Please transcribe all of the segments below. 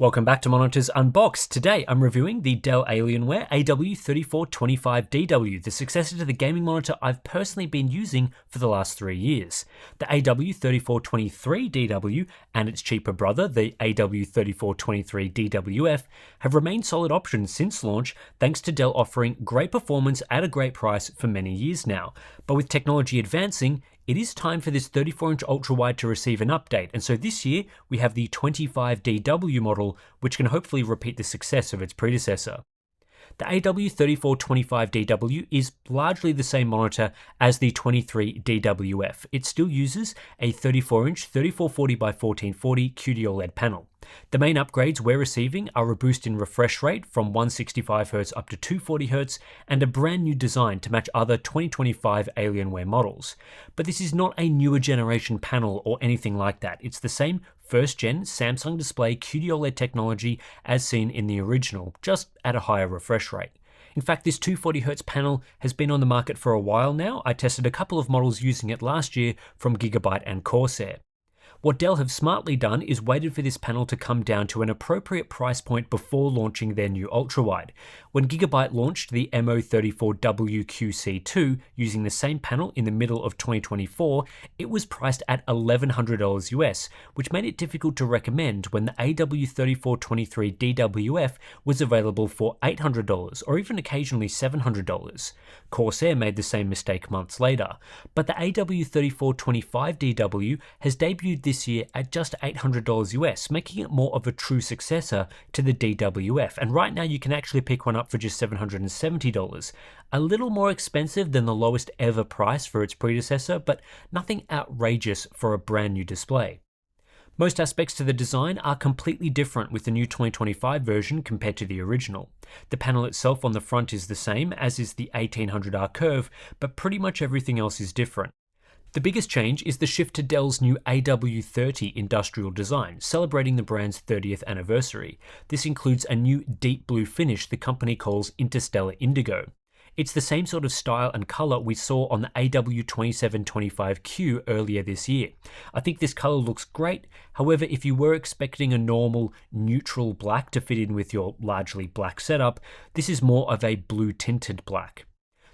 Welcome back to Monitors Unboxed. Today I'm reviewing the Dell Alienware AW3425DW, the successor to the gaming monitor I've personally been using for the last 3 years. The AW3423DW and its cheaper brother, the AW3423DWF, have remained solid options since launch thanks to Dell offering great performance at a great price for many years now. But with technology advancing, it is time for this 34-inch ultrawide to receive an update, and so this year we have the 25DW model, which can hopefully repeat the success of its predecessor. The AW3425DW is largely the same monitor as the 23DWF. It still uses a 34-inch 3440x1440 QD OLED panel. The main upgrades we're receiving are a boost in refresh rate from 165Hz up to 240Hz and a brand new design to match other 2025 Alienware models. But this is not a newer generation panel or anything like that. It's the same first-gen Samsung display QD OLED technology as seen in the original, just at a higher refresh rate. In fact, this 240Hz panel has been on the market for a while now. I tested a couple of models using it last year from Gigabyte and Corsair. What Dell have smartly done is waited for this panel to come down to an appropriate price point before launching their new ultrawide. When Gigabyte launched the MO34WQC2 using the same panel in the middle of 2024, it was priced at $1,100 US, which made it difficult to recommend when the AW3423DWF was available for $800 or even occasionally $700. Corsair made the same mistake months later, but the AW3425DW has debuted this year at just $800 US, making it more of a true successor to the DWF, and right now you can actually pick one up for just $770, a little more expensive than the lowest ever price for its predecessor, but nothing outrageous for a brand new display. Most aspects to the design are completely different with the new 2025 version compared to the original. The panel itself on the front is the same, as is the 1800R curve, but pretty much everything else is different. The biggest change is the shift to Dell's new AW30 industrial design, celebrating the brand's 30th anniversary. This includes a new deep blue finish the company calls Interstellar Indigo. It's the same sort of style and color we saw on the AW2725Q earlier this year. I think this color looks great. However, if you were expecting a normal neutral black to fit in with your largely black setup, this is more of a blue tinted black.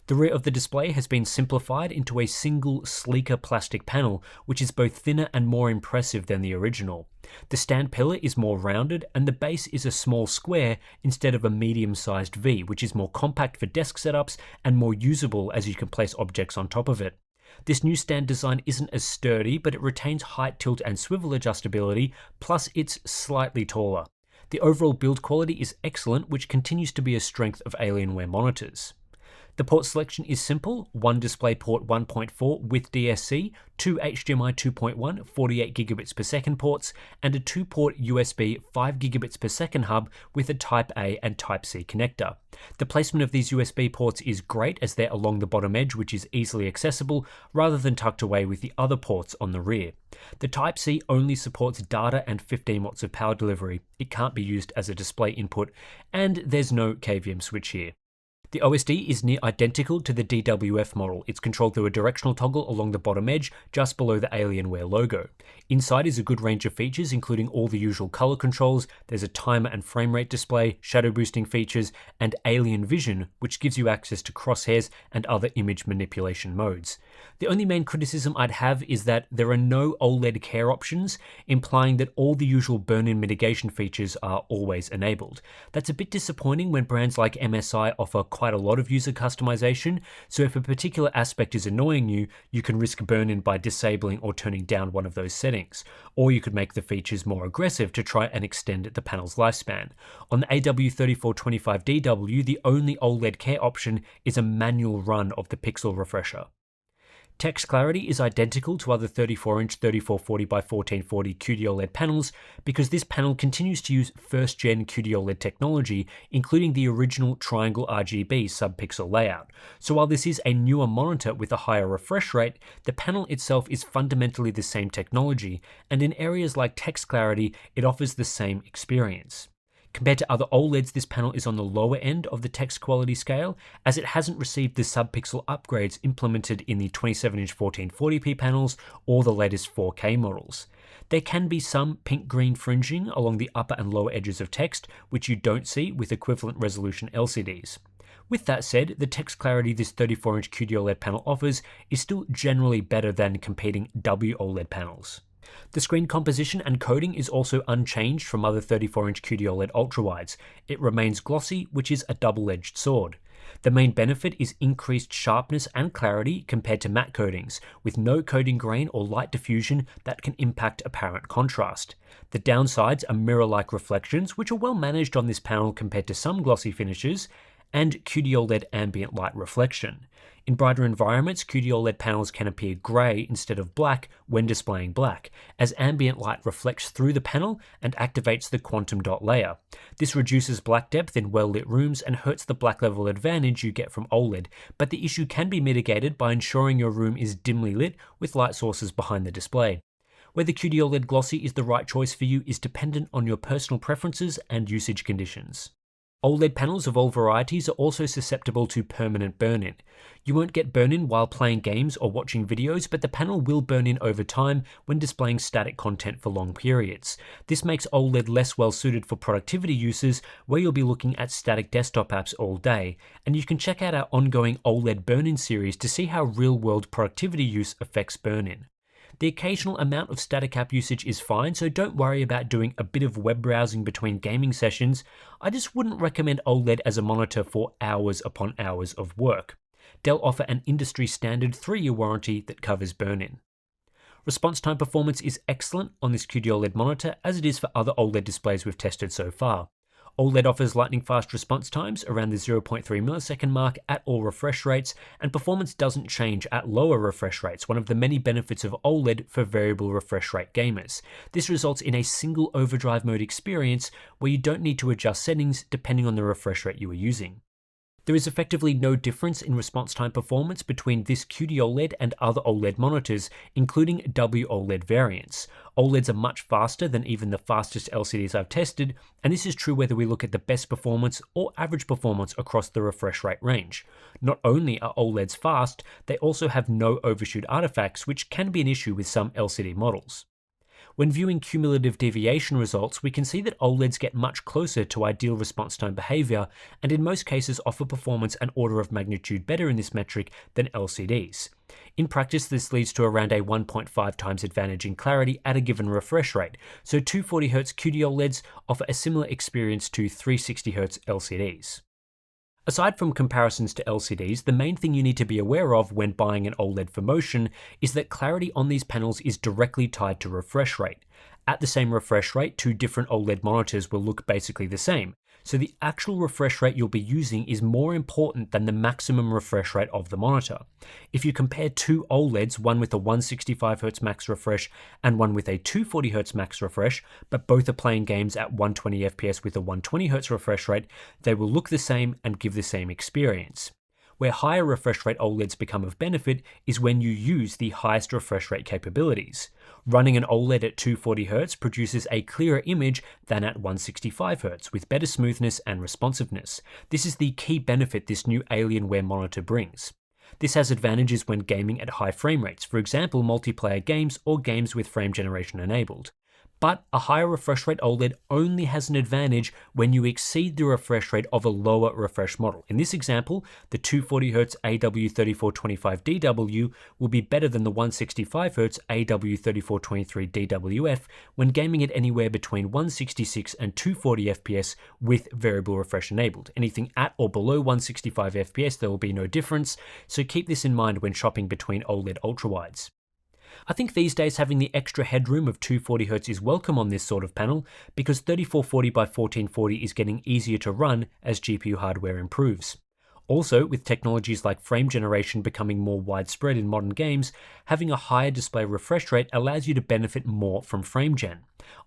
The rear of the display has been simplified into a single, sleeker plastic panel, which is both thinner and more impressive than the original. The stand pillar is more rounded, and the base is a small square instead of a medium-sized V, which is more compact for desk setups and more usable as you can place objects on top of it. This new stand design isn't as sturdy, but it retains height, tilt, and swivel adjustability, plus it's slightly taller. The overall build quality is excellent, which continues to be a strength of Alienware monitors. The port selection is simple: one DisplayPort 1.4 with DSC, two HDMI 2.1 48GB/s ports, and a 2-port USB 5GB/s hub with a Type A and Type C connector. The placement of these USB ports is great as they're along the bottom edge, which is easily accessible, rather than tucked away with the other ports on the rear. The Type C only supports data and 15 watts of power delivery. It can't be used as a display input, and there's no KVM switch here. The OSD is near identical to the DWF model. It's controlled through a directional toggle along the bottom edge, just below the Alienware logo. Inside is a good range of features, including all the usual color controls. There's a timer and frame rate display, shadow boosting features, and Alien Vision, which gives you access to crosshairs and other image manipulation modes. The only main criticism I'd have is that there are no OLED care options, implying that all the usual burn-in mitigation features are always enabled. That's a bit disappointing when brands like MSI offer quite a lot of user customization, so if a particular aspect is annoying you, you can risk burn-in by disabling or turning down one of those settings. Or you could make the features more aggressive to try and extend the panel's lifespan. On the AW3425DW, the only OLED care option is a manual run of the pixel refresher. Text clarity is identical to other 34-inch 3440x1440 QD OLED panels because this panel continues to use first-gen QD OLED technology, including the original triangle RGB subpixel layout. So while this is a newer monitor with a higher refresh rate, the panel itself is fundamentally the same technology, and in areas like text clarity, it offers the same experience. Compared to other OLEDs, this panel is on the lower end of the text quality scale, as it hasn't received the subpixel upgrades implemented in the 27-inch 1440p panels or the latest 4K models. There can be some pink-green fringing along the upper and lower edges of text, which you don't see with equivalent resolution LCDs. With that said, the text clarity this 34-inch QD-OLED panel offers is still generally better than competing WOLED panels. The screen composition and coding is also unchanged from other 34-inch QD-OLED ultrawides. It remains glossy, which is a double-edged sword. The main benefit is increased sharpness and clarity compared to matte coatings, with no coating grain or light diffusion that can impact apparent contrast. The downsides are mirror-like reflections, which are well managed on this panel compared to some glossy finishes, and QD-OLED ambient light reflection. In brighter environments, QD-OLED panels can appear grey instead of black when displaying black, as ambient light reflects through the panel and activates the quantum dot layer. This reduces black depth in well-lit rooms and hurts the black level advantage you get from OLED, but the issue can be mitigated by ensuring your room is dimly lit with light sources behind the display. Whether QD-OLED Glossy is the right choice for you is dependent on your personal preferences and usage conditions. OLED panels of all varieties are also susceptible to permanent burn-in. You won't get burn-in while playing games or watching videos, but the panel will burn in over time when displaying static content for long periods. This makes OLED less well suited for productivity uses where you'll be looking at static desktop apps all day, and you can check out our ongoing OLED burn-in series to see how real-world productivity use affects burn-in. The occasional amount of static app usage is fine, so don't worry about doing a bit of web browsing between gaming sessions. I just wouldn't recommend OLED as a monitor for hours upon hours of work. Dell offer an industry standard 3-year warranty that covers burn-in. Response time performance is excellent on this QD-OLED monitor, as it is for other OLED displays we've tested so far. OLED offers lightning fast response times around the 0.3 millisecond mark at all refresh rates, and performance doesn't change at lower refresh rates, one of the many benefits of OLED for variable refresh rate gamers. This results in a single overdrive mode experience where you don't need to adjust settings depending on the refresh rate you are using. There is effectively no difference in response time performance between this QD-OLED and other OLED monitors, including WOLED variants. OLEDs are much faster than even the fastest LCDs I've tested, and this is true whether we look at the best performance or average performance across the refresh rate range. Not only are OLEDs fast, they also have no overshoot artifacts, which can be an issue with some LCD models. When viewing cumulative deviation results, we can see that OLEDs get much closer to ideal response time behavior, and in most cases offer performance an order of magnitude better in this metric than LCDs. In practice, this leads to around a 1.5 times advantage in clarity at a given refresh rate, so 240Hz QD-OLEDs offer a similar experience to 360Hz LCDs. Aside from comparisons to LCDs, the main thing you need to be aware of when buying an OLED for motion is that clarity on these panels is directly tied to refresh rate. At the same refresh rate, two different OLED monitors will look basically the same, so the actual refresh rate you'll be using is more important than the maximum refresh rate of the monitor. If you compare two OLEDs, one with a 165Hz max refresh and one with a 240Hz max refresh, but both are playing games at 120 FPS with a 120Hz refresh rate, they will look the same and give the same experience. Where higher refresh rate OLEDs become of benefit is when you use the highest refresh rate capabilities. Running an OLED at 240Hz produces a clearer image than at 165Hz, with better smoothness and responsiveness. This is the key benefit this new Alienware monitor brings. This has advantages when gaming at high frame rates, for example multiplayer games or games with frame generation enabled. But a higher refresh rate OLED only has an advantage when you exceed the refresh rate of a lower refresh model. In this example, the 240Hz AW3425DW will be better than the 165Hz AW3423DWF when gaming at anywhere between 166 and 240 FPS with variable refresh enabled. Anything at or below 165 FPS, there will be no difference, so keep this in mind when shopping between OLED ultrawides. I think these days having the extra headroom of 240Hz is welcome on this sort of panel because 3440 by 1440 is getting easier to run as GPU hardware improves. Also, with technologies like frame generation becoming more widespread in modern games, having a higher display refresh rate allows you to benefit more from frame gen.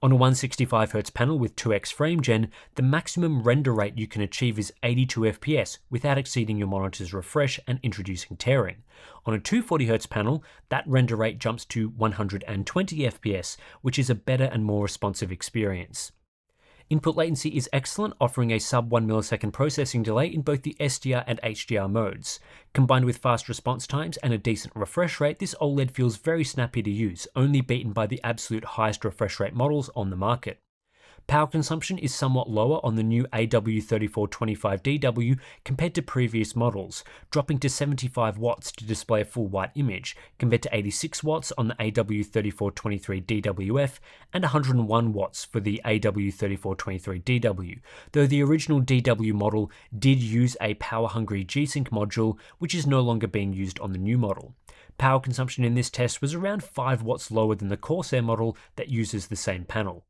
On a 165Hz panel with 2x frame gen, the maximum render rate you can achieve is 82 FPS without exceeding your monitor's refresh and introducing tearing. On a 240Hz panel, that render rate jumps to 120 FPS, which is a better and more responsive experience. Input latency is excellent, offering a sub 1 millisecond processing delay in both the SDR and HDR modes. Combined with fast response times and a decent refresh rate, this OLED feels very snappy to use, only beaten by the absolute highest refresh rate models on the market. Power consumption is somewhat lower on the new AW3425DW compared to previous models, dropping to 75 watts to display a full white image, compared to 86 watts on the AW3423DWF and 101 watts for the AW3423DW, though the original DW model did use a power-hungry G-Sync module, which is no longer being used on the new model. Power consumption in this test was around 5 watts lower than the Corsair model that uses the same panel.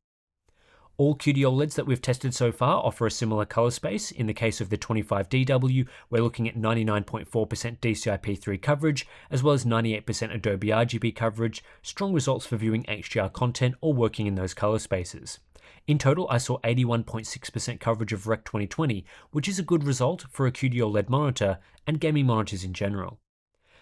All QD-OLEDs that we've tested so far offer a similar color space. In the case of the 25DW, we're looking at 99.4% DCI-P3 coverage, as well as 98% Adobe RGB coverage, strong results for viewing HDR content or working in those color spaces. In total, I saw 81.6% coverage of Rec 2020, which is a good result for a QD-OLED monitor and gaming monitors in general.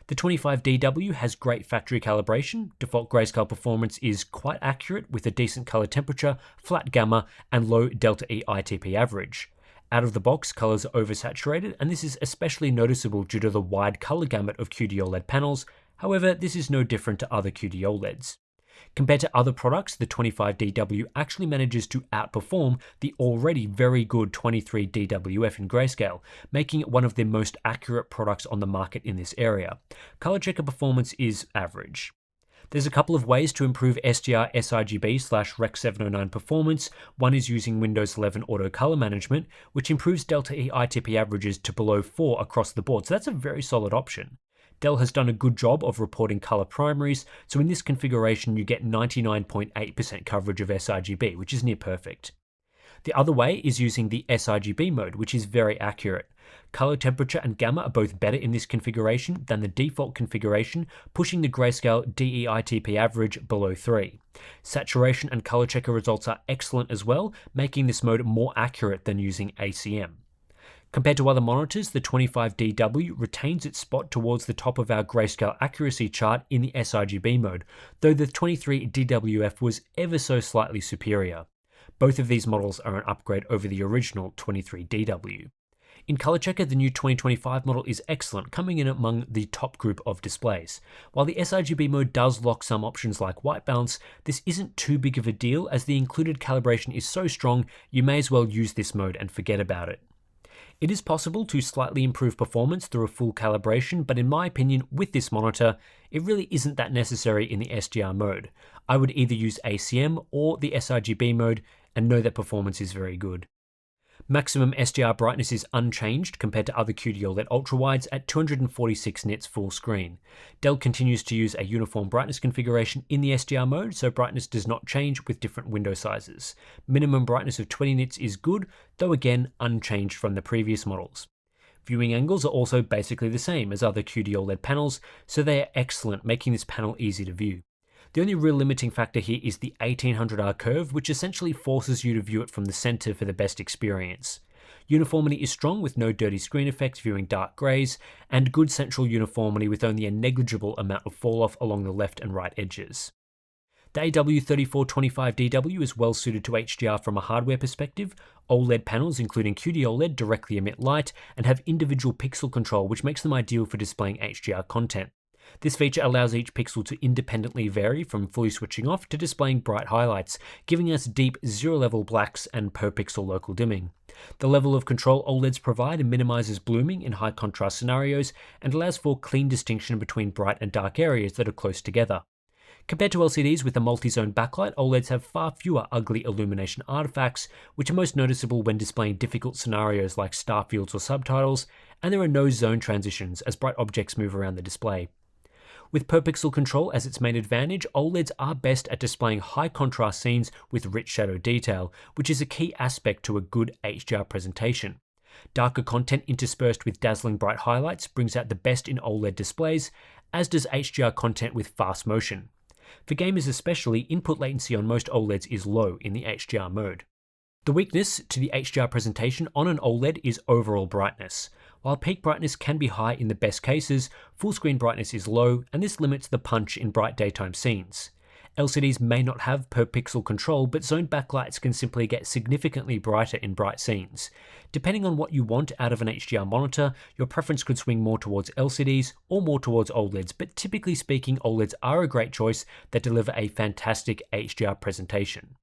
The 25DW has great factory calibration. Default grayscale performance is quite accurate with a decent color temperature, flat gamma, and low delta E ITP average. Out of the box, colors are oversaturated, and this is especially noticeable due to the wide color gamut of QD-OLED panels. However, this is no different to other QD-OLEDs. Compared to other products, the 25DW actually manages to outperform the already very good 23DWF in grayscale, making it one of the most accurate products on the market in this area. Color checker performance is average. There's a couple of ways to improve SDR sRGB/Rec 709 performance. One is using Windows 11 Auto Color Management, which improves Delta E ITP averages to below 4 across the board, so that's a very solid option. Dell has done a good job of reporting color primaries, so in this configuration you get 99.8% coverage of sRGB, which is near perfect. The other way is using the sRGB mode, which is very accurate. Color temperature and gamma are both better in this configuration than the default configuration, pushing the grayscale DEITP average below 3. Saturation and color checker results are excellent as well, making this mode more accurate than using ACM. Compared to other monitors, the 25DW retains its spot towards the top of our grayscale accuracy chart in the sRGB mode, though the 23DWF was ever so slightly superior. Both of these models are an upgrade over the original 23DW. In color checker, the new 2025 model is excellent, coming in among the top group of displays. While the sRGB mode does lock some options like white balance, this isn't too big of a deal as the included calibration is so strong you may as well use this mode and forget about it. It is possible to slightly improve performance through a full calibration, but in my opinion, with this monitor, it really isn't that necessary in the SDR mode. I would either use ACM or the sRGB mode and know that performance is very good. Maximum SDR brightness is unchanged compared to other QD-OLED ultrawides at 246 nits full screen. Dell continues to use a uniform brightness configuration in the SDR mode, so brightness does not change with different window sizes. Minimum brightness of 20 nits is good, though again unchanged from the previous models. Viewing angles are also basically the same as other QD-OLED panels, so they are excellent, making this panel easy to view. The only real limiting factor here is the 1800R curve, which essentially forces you to view it from the center for the best experience. Uniformity is strong with no dirty screen effects viewing dark grays, and good central uniformity with only a negligible amount of fall-off along the left and right edges. The AW3425DW is well suited to HDR from a hardware perspective. OLED panels, including QD-OLED, directly emit light and have individual pixel control, which makes them ideal for displaying HDR content. This feature allows each pixel to independently vary from fully switching off to displaying bright highlights, giving us deep zero-level blacks and per-pixel local dimming. The level of control OLEDs provide minimizes blooming in high-contrast scenarios and allows for clean distinction between bright and dark areas that are close together. Compared to LCDs with a multi-zone backlight, OLEDs have far fewer ugly illumination artifacts, which are most noticeable when displaying difficult scenarios like star fields or subtitles, and there are no zone transitions as bright objects move around the display. With per-pixel control as its main advantage, OLEDs are best at displaying high-contrast scenes with rich shadow detail, which is a key aspect to a good HDR presentation. Darker content interspersed with dazzling bright highlights brings out the best in OLED displays, as does HDR content with fast motion. For gamers especially, input latency on most OLEDs is low in the HDR mode. The weakness to the HDR presentation on an OLED is overall brightness. While peak brightness can be high in the best cases, full screen brightness is low, and this limits the punch in bright daytime scenes. LCDs may not have per pixel control, but zone backlights can simply get significantly brighter in bright scenes. Depending on what you want out of an HDR monitor, your preference could swing more towards LCDs or more towards OLEDs, but typically speaking, OLEDs are a great choice that deliver a fantastic HDR presentation.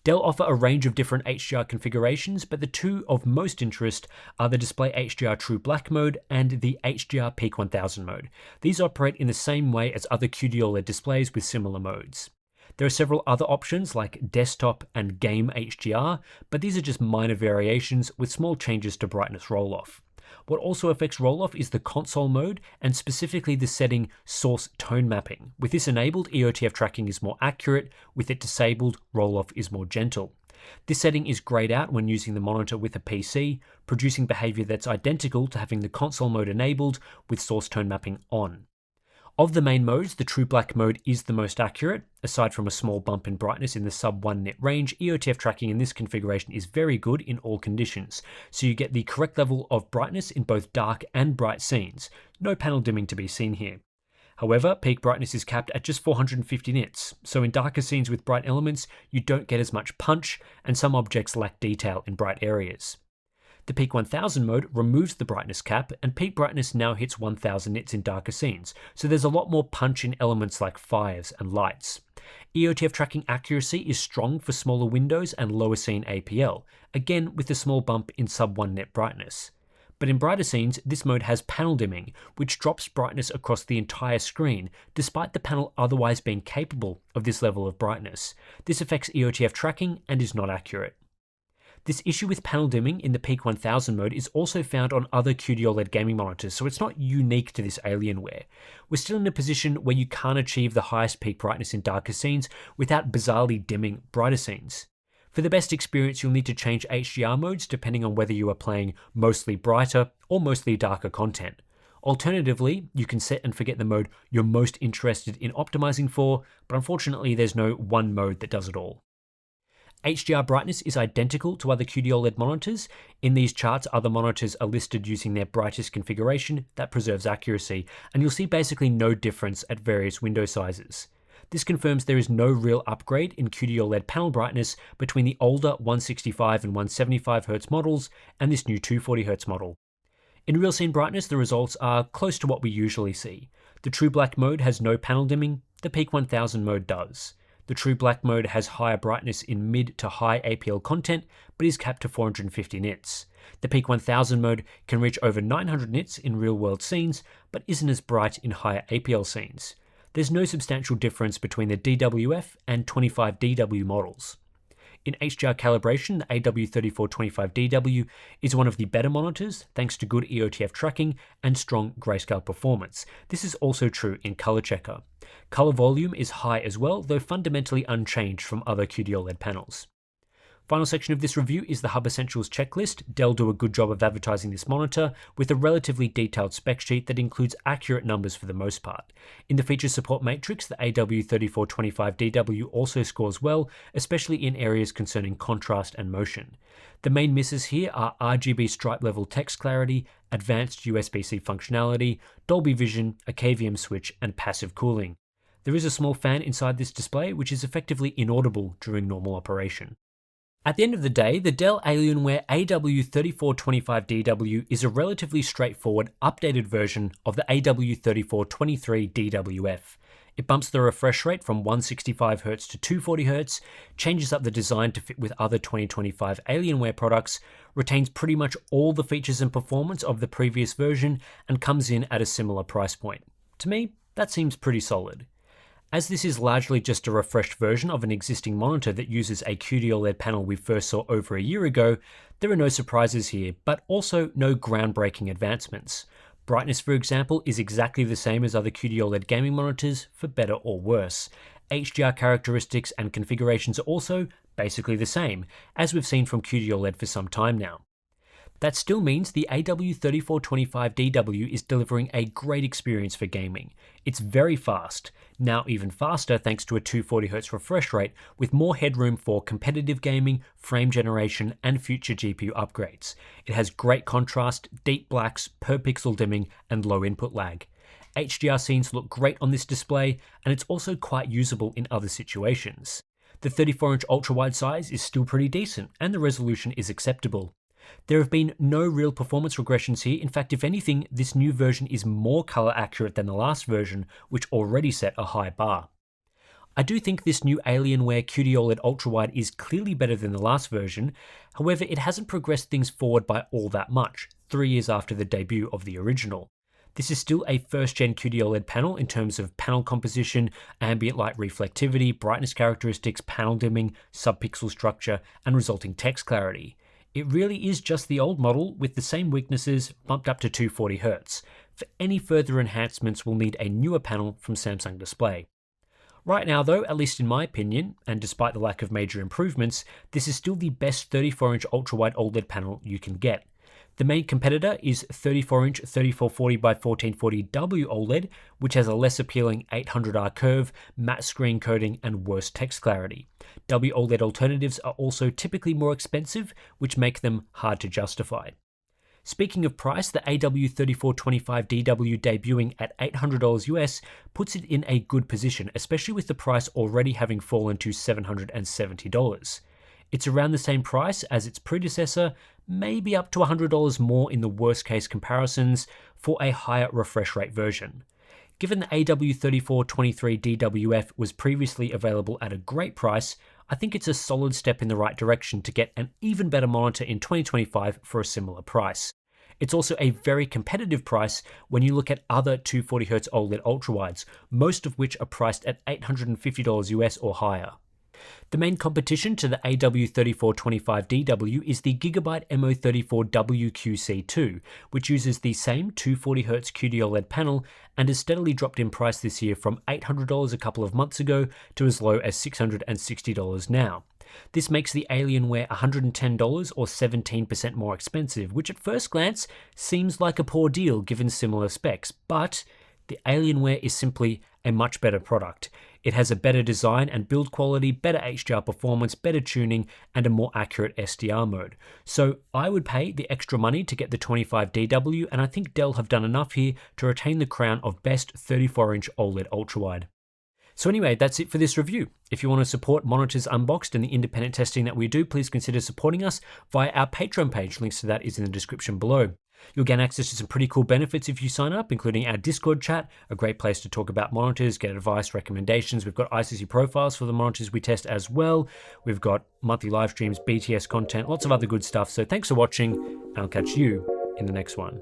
Dell offer a range of different HDR configurations, but the two of most interest are the Display HDR True Black mode and the HDR Peak 1000 mode. These operate in the same way as other QD-OLED displays with similar modes. There are several other options like Desktop and Game HDR, but these are just minor variations with small changes to brightness roll-off. What also affects roll-off is the console mode, and specifically the setting Source Tone Mapping. With this enabled, EOTF tracking is more accurate. With it disabled, roll-off is more gentle. This setting is grayed out when using the monitor with a PC, producing behavior that's identical to having the console mode enabled with Source Tone Mapping on. Of the main modes, the True Black mode is the most accurate. Aside from a small bump in brightness in the sub 1 nit range, EOTF tracking in this configuration is very good in all conditions, so you get the correct level of brightness in both dark and bright scenes. No panel dimming to be seen here. However, peak brightness is capped at just 450 nits, so in darker scenes with bright elements, you don't get as much punch, and some objects lack detail in bright areas. The Peak 1000 mode removes the brightness cap, and peak brightness now hits 1000 nits in darker scenes, so there's a lot more punch in elements like fires and lights. EOTF tracking accuracy is strong for smaller windows and lower scene APL, again with a small bump in sub 1 nit brightness. But in brighter scenes, this mode has panel dimming, which drops brightness across the entire screen, despite the panel otherwise being capable of this level of brightness. This affects EOTF tracking and is not accurate. This issue with panel dimming in the Peak 1000 mode is also found on other QD-OLED gaming monitors, so it's not unique to this Alienware. We're still in a position where you can't achieve the highest peak brightness in darker scenes without bizarrely dimming brighter scenes. For the best experience, you'll need to change HDR modes depending on whether you are playing mostly brighter or mostly darker content. Alternatively, you can set and forget the mode you're most interested in optimizing for, but unfortunately there's no one mode that does it all. HDR brightness is identical to other QD-OLED monitors. In these charts, other monitors are listed using their brightest configuration that preserves accuracy, and you'll see basically no difference at various window sizes. This confirms there is no real upgrade in QD-OLED panel brightness between the older 165 and 175 Hz models and this new 240 Hz model. In real scene brightness, the results are close to what we usually see. The True Black mode has no panel dimming, the Peak 1000 mode does. The True Black mode has higher brightness in mid to high APL content, but is capped to 450 nits. The Peak 1000 mode can reach over 900 nits in real-world scenes, but isn't as bright in higher APL scenes. There's no substantial difference between the DWF and 25DW models. In HDR calibration, the AW3425DW is one of the better monitors thanks to good EOTF tracking and strong grayscale performance. This is also true in color checker. Color volume is high as well, though fundamentally unchanged from other QD-OLED panels. Final section of this review is the Hub Essentials checklist. Dell do a good job of advertising this monitor with a relatively detailed spec sheet that includes accurate numbers for the most part. In the feature support matrix, the AW3425DW also scores well, especially in areas concerning contrast and motion. The main misses here are RGB stripe level text clarity, advanced USB-C functionality, Dolby Vision, a KVM switch, and passive cooling. There is a small fan inside this display, which is effectively inaudible during normal operation. At the end of the day, the Dell Alienware AW3425DW is a relatively straightforward, updated version of the AW3423DWF. It bumps the refresh rate from 165Hz to 240Hz, changes up the design to fit with other 2025 Alienware products, retains pretty much all the features and performance of the previous version, and comes in at a similar price point. To me, that seems pretty solid. As this is largely just a refreshed version of an existing monitor that uses a QD-OLED panel we first saw over a year ago, there are no surprises here, but also no groundbreaking advancements. Brightness, for example, is exactly the same as other QD-OLED gaming monitors, for better or worse. HDR characteristics and configurations are also basically the same, as we've seen from QD-OLED for some time now. That still means the AW3425DW is delivering a great experience for gaming. It's very fast, now even faster thanks to a 240Hz refresh rate with more headroom for competitive gaming, frame generation, and future GPU upgrades. It has great contrast, deep blacks, per pixel dimming, and low input lag. HDR scenes look great on this display, and it's also quite usable in other situations. The 34-inch ultra-wide size is still pretty decent, and the resolution is acceptable. There have been no real performance regressions here. In fact, if anything, this new version is more color accurate than the last version, which already set a high bar. I do think this new Alienware QD-OLED Ultrawide is clearly better than the last version. However, it hasn't progressed things forward by all that much, 3 years after the debut of the original. This is still a first-gen QD-OLED panel in terms of panel composition, ambient light reflectivity, brightness characteristics, panel dimming, subpixel structure, and resulting text clarity. It really is just the old model with the same weaknesses bumped up to 240Hz. For any further enhancements, we'll need a newer panel from Samsung Display. Right now though, at least in my opinion, and despite the lack of major improvements, this is still the best 34-inch ultra-wide OLED panel you can get. The main competitor is 34-inch 3440x1440W OLED, which has a less appealing 800R curve, matte screen coating, and worse text clarity. WOLED alternatives are also typically more expensive, which make them hard to justify. Speaking of price, the AW3425DW debuting at $800 US puts it in a good position, especially with the price already having fallen to $770. It's around the same price as its predecessor, maybe up to $100 more in the worst case comparisons for a higher refresh rate version. Given the AW3423DWF was previously available at a great price, I think it's a solid step in the right direction to get an even better monitor in 2025 for a similar price. It's also a very competitive price when you look at other 240Hz OLED ultrawides, most of which are priced at $850 US or higher. The main competition to the AW3425DW is the Gigabyte MO34WQC2, which uses the same 240Hz QD-OLED panel and has steadily dropped in price this year from $800 a couple of months ago to as low as $660 now. This makes the Alienware $110 or 17% more expensive, which at first glance seems like a poor deal given similar specs, but the Alienware is simply a much better product. It has a better design and build quality, better HDR performance, better tuning, and a more accurate SDR mode. So I would pay the extra money to get the 25DW, and I think Dell have done enough here to retain the crown of best 34-inch OLED ultrawide. So anyway, that's it for this review. If you want to support Monitors Unboxed and the independent testing that we do, please consider supporting us via our Patreon page. Links to that is in the description below. You'll gain access to some pretty cool benefits if you sign up, including our Discord chat, a great place to talk about monitors, get advice, recommendations. We've got ICC profiles for the monitors we test as well. We've got monthly live streams, BTS content, lots of other good stuff. So thanks for watching, and I'll catch you in the next one.